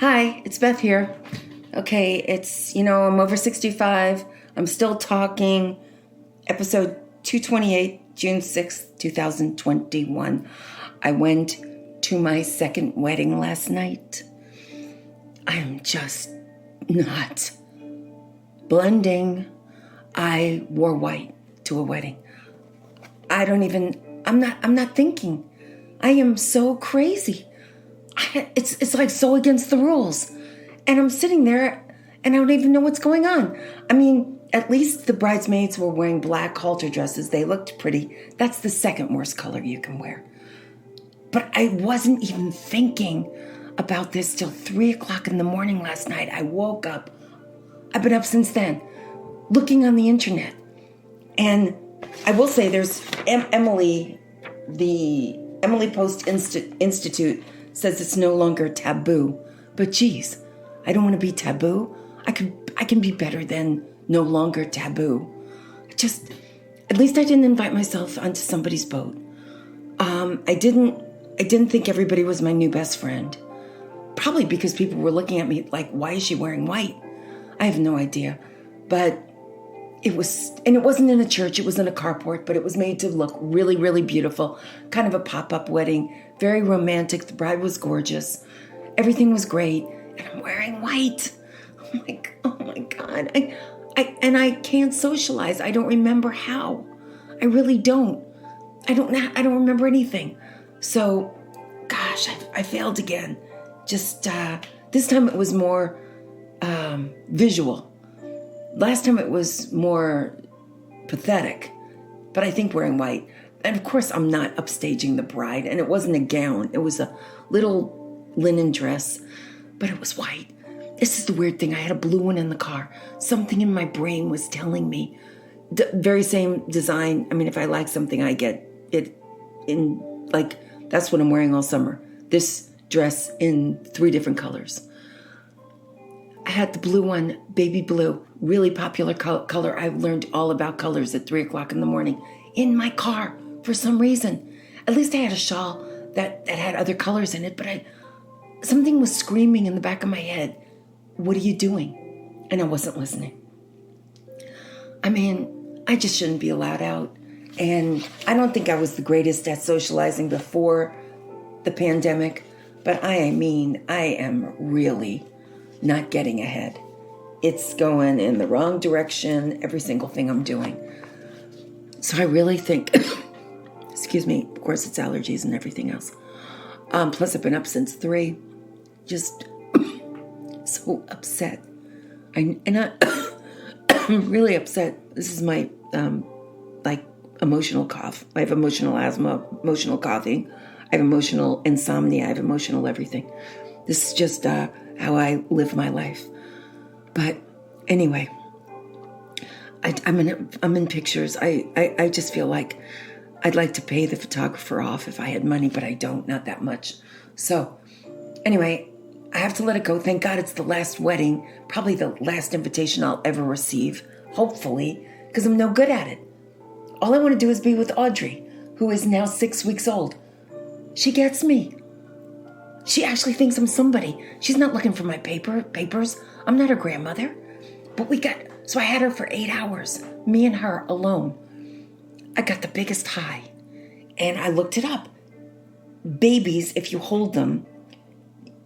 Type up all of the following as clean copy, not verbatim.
Hi, it's Beth here. Okay, I'm over 65. I'm still talking. Episode 228, June 6th, 2021. I went to my second wedding last night. I am just not blending. I wore white to a wedding. I'm not thinking. I am so crazy. It's like so against the rules. And I'm sitting there and I don't even know what's going on. I mean, at least the bridesmaids were wearing black halter dresses. They looked pretty. That's the second worst color you can wear. But I wasn't even thinking about this till 3 o'clock in the morning last night. I woke up. I've been up since then, looking on the internet. And I will say there's Emily, the Emily Post Institute says it's no longer taboo. But geez, I don't want to be taboo. I can be better than no longer taboo. At least I didn't invite myself onto somebody's boat. I didn't think everybody was my new best friend. Probably because people were looking at me like, why is she wearing white? I have no idea. But it wasn't in a church, it was in a carport, but it was made to look really, really beautiful. Kind of a pop-up wedding, very romantic. The bride was gorgeous. Everything was great. And I'm wearing white. Oh my God. I can't socialize. I don't remember how. I really don't. I don't remember anything. So, gosh, I failed again. Just, this time it was more visual. Last time it was more pathetic, but I think wearing white. And of course, I'm not upstaging the bride, and it wasn't a gown. It was a little linen dress, but it was white. This is the weird thing. I had a blue one in the car. Something in my brain was telling me the very same design. I mean, if I like something, I get it in, like, that's what I'm wearing all summer. This dress in 3 different colors. I had the blue one, baby blue, really popular color. I learned all about colors at 3 o'clock in the morning in my car for some reason. At least I had a shawl that had other colors in it, but something was screaming in the back of my head, what are you doing? And I wasn't listening. I mean, I just shouldn't be allowed out. And I don't think I was the greatest at socializing before the pandemic, but I am really not getting ahead. It's going in the wrong direction, every single thing I'm doing. So I really think, excuse me, of course it's allergies and everything else. Plus I've been up since 3, just so upset. I'm really upset. This is my, emotional cough. I have emotional asthma, emotional coughing. I have emotional insomnia. I have emotional everything. This is just how I live my life. But anyway, I'm in pictures. I just feel like I'd like to pay the photographer off if I had money, but I don't, not that much. So anyway, I have to let it go. Thank God it's the last wedding, probably the last invitation I'll ever receive, hopefully, because I'm no good at it. All I want to do is be with Audrey, who is now 6 weeks old. She gets me. She actually thinks I'm somebody. She's not looking for my papers. I'm not her grandmother. But so I had her for 8 hours, me and her alone. I got the biggest high. And I looked it up. Babies, if you hold them,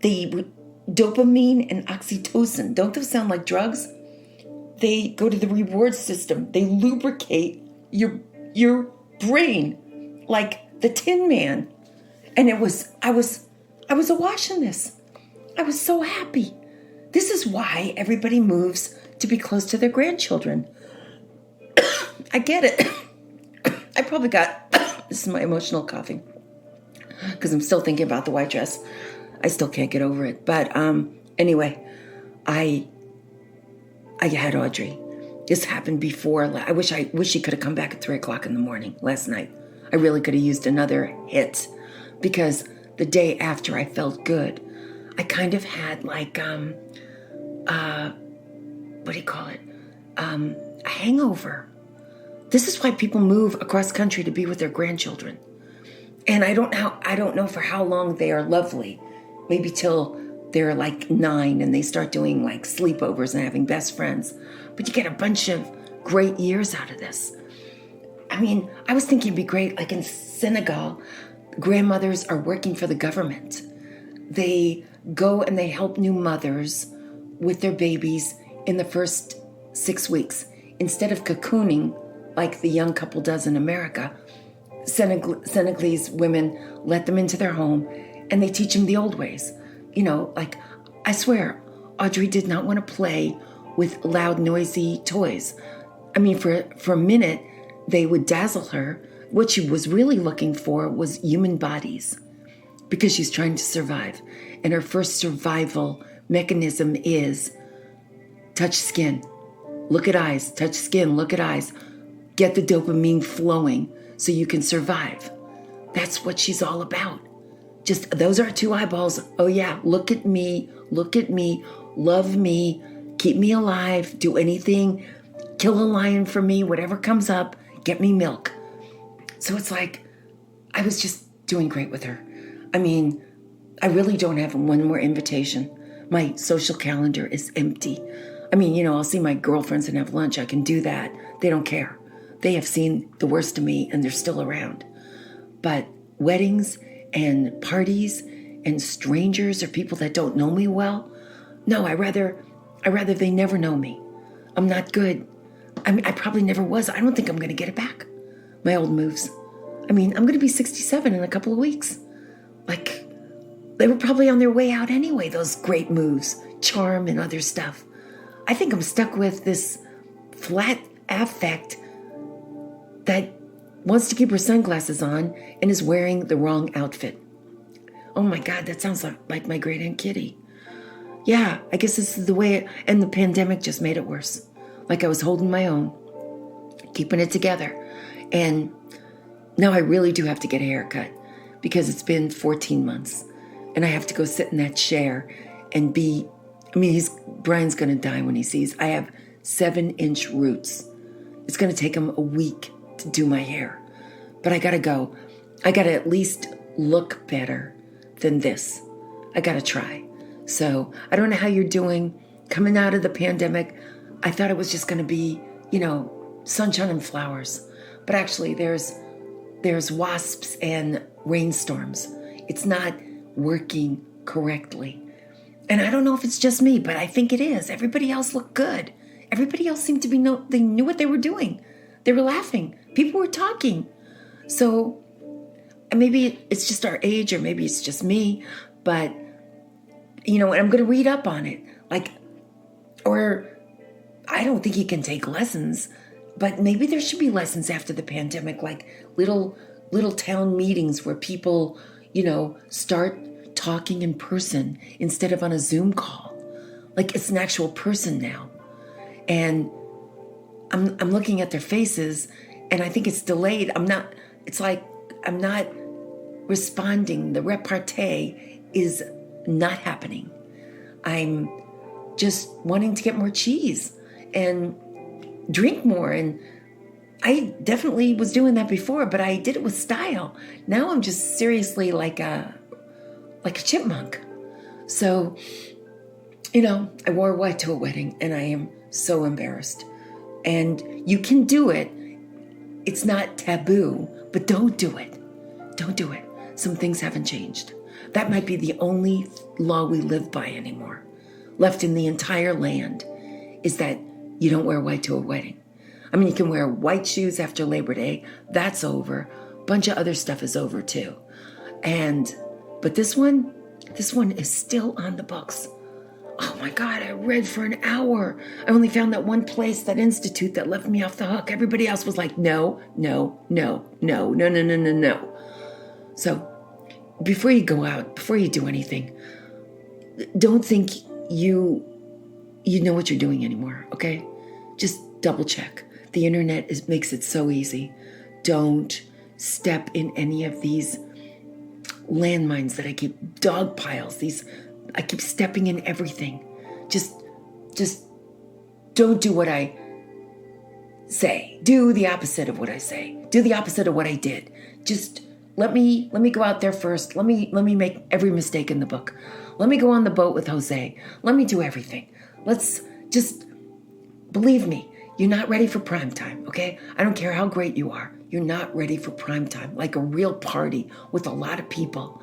dopamine and oxytocin, don't those sound like drugs? They go to the reward system. They lubricate your brain like the Tin Man. And I was awash in this. I was so happy. This is why everybody moves to be close to their grandchildren. I get it. I probably got, this is my emotional coughing, because I'm still thinking about the white dress. I still can't get over it. But anyway, I had Audrey. This happened before. I wish she could have come back at 3 o'clock in the morning last night. I really could have used another hit, because the day after I felt good. I kind of had like, what do you call it? A hangover. This is why people move across country to be with their grandchildren. And I don't know for how long they are lovely. Maybe till they're like 9 and they start doing like sleepovers and having best friends. But you get a bunch of great years out of this. I mean, I was thinking it'd be great, like in Senegal, grandmothers are working for the government. They go and they help new mothers with their babies in the first 6 weeks. Instead of cocooning like the young couple does in America, Senegalese women let them into their home and they teach them the old ways. Like, I swear, Audrey did not want to play with loud, noisy toys. I mean, for a minute, they would dazzle her. What she was really looking for was human bodies because she's trying to survive. And her first survival mechanism is touch skin, look at eyes, touch skin, look at eyes, get the dopamine flowing so you can survive. That's what she's all about. Just those are 2 eyeballs. Oh yeah, look at me, love me, keep me alive, do anything, kill a lion for me, whatever comes up, get me milk. So it's like, I was just doing great with her. I mean, I really don't have one more invitation. My social calendar is empty. I mean, I'll see my girlfriends and have lunch. I can do that. They don't care. They have seen the worst of me and they're still around. But weddings and parties and strangers or people that don't know me well, no, I rather they never know me. I'm not good. I mean, I probably never was. I don't think I'm going to get it back. My old moves. I mean, I'm going to be 67 in a couple of weeks. Like, they were probably on their way out anyway, those great moves, charm and other stuff. I think I'm stuck with this flat affect that wants to keep her sunglasses on and is wearing the wrong outfit. Oh my God, that sounds like my great Aunt Kitty. Yeah, I guess this is the way and the pandemic just made it worse. Like I was holding my own, keeping it together. And now I really do have to get a haircut because it's been 14 months and I have to go sit in that chair and Brian's going to die when he sees I have 7-inch roots. It's going to take him a week to do my hair, but I got to go. I got to at least look better than this. I got to try. So I don't know how you're doing coming out of the pandemic. I thought it was just going to be, sunshine and flowers, but actually there's wasps and rainstorms. It's not working correctly. And I don't know if it's just me, but I think it is. Everybody else looked good. Everybody else seemed to they knew what they were doing. They were laughing. People were talking. So maybe it's just our age or maybe it's just me, but and I'm going to read up on it. Or I don't think you can take lessons, but maybe there should be lessons after the pandemic, like little town meetings where people, start talking in person instead of on a Zoom call. Like it's an actual person now. And I'm looking at their faces and I think it's delayed. I'm not responding. The repartee is not happening. I'm just wanting to get more cheese and drink more. And I definitely was doing that before, but I did it with style. Now I'm just seriously like a chipmunk. So, I wore white to a wedding and I am so embarrassed. And you can do it. It's not taboo, but don't do it. Don't do it. Some things haven't changed. That might be the only law we live by anymore, left in the entire land, is that you don't wear white to a wedding. I mean, you can wear white shoes after Labor Day. That's over. A bunch of other stuff is over too. But this one is still on the books. Oh my God, I read for an hour. I only found that one place, that institute, that left me off the hook. Everybody else was like, no. So before you go out, before you do anything, don't think you know what you're doing anymore, okay? Just double check. The internet makes it so easy. Don't step in any of these landmines that I keep, dog piles, I keep stepping in everything. Just don't do what I say. Do the opposite of what I say. Do the opposite of what I did. Just let me go out there first. Let me make every mistake in the book. Let me go on the boat with Jose. Let me do everything. Let's just believe me. You're not ready for prime time, okay? I don't care how great you are. You're not ready for prime time, like a real party with a lot of people.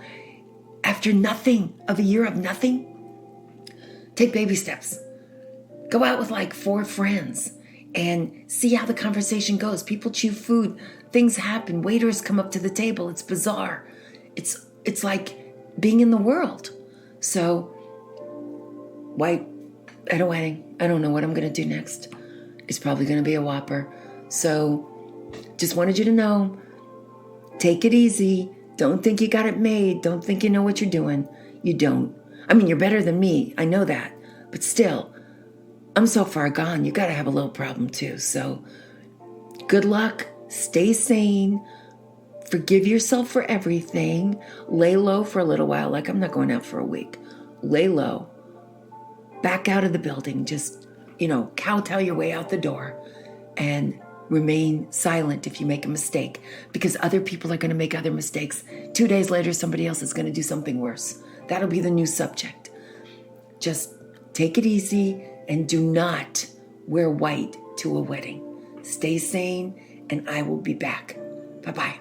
After a year of nothing, take baby steps. Go out with like 4 friends and see how the conversation goes. People chew food. Things happen. Waiters come up to the table. It's bizarre. It's like being in the world. So, white at a wedding. I don't know what I'm going to do next. It's probably going to be a Whopper. So, just wanted you to know, take it easy. Don't think you got it made. Don't think you know what you're doing. You don't. I mean, you're better than me. I know that. But still, I'm so far gone. You got to have a little problem too. So, good luck. Stay sane. Forgive yourself for everything. Lay low for a little while. Like, I'm not going out for a week. Lay low. Back out of the building. Just, kowtow your way out the door. And remain silent if you make a mistake. Because other people are going to make other mistakes. 2 days later, somebody else is going to do something worse. That'll be the new subject. Just take it easy and do not wear white to a wedding. Stay sane, and I will be back. Bye-bye.